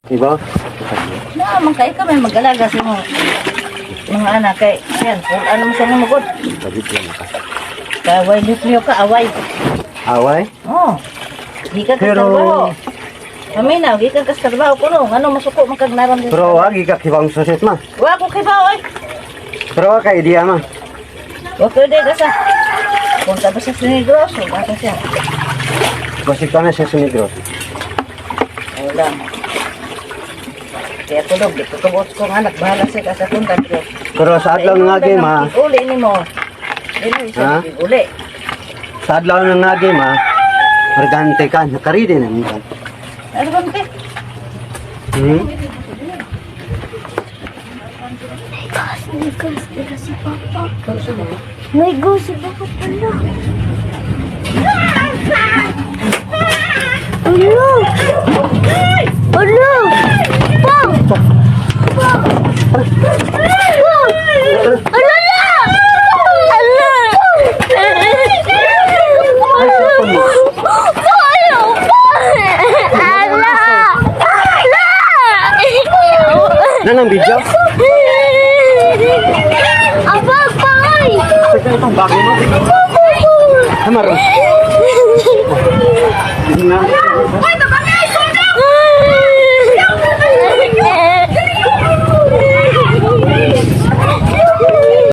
Diba? Naman kay ka may mag-alaga sa mga anak kay yan. Kung ano mo sa mga magod. Sabit yan ka. Kaway niyo ka, away. Away? Oh. Di ka Pero- kastarbaho. Kami na, di ka kastarbaho ko no. Ano masuko makagnaram din. Pero wagi ka kibang susit ma. Wa ko kay baoy. Pero wag ka idea ma. Wa ko de kasa. Kung tapos sa sinigros, wala siya. Basik ka na siya sinigro. Wala. Kaya tulog, di ko kabot kong anak. Bahala siya sa punta. Pero sa adlaw ng agi ma, Uli ni mo. Dili Ha? siya uli. sa adlaw ng agi ma, organte ka, nakaridi na mo. Ano ba mo Hmm? May go si Papa pala. Ulo! Ulo! Pang! Pang! Ano na? Ano? Paano? Ala! Ala! Nanang video? Abang, pangay! Ito itong bago mo. Hamaron.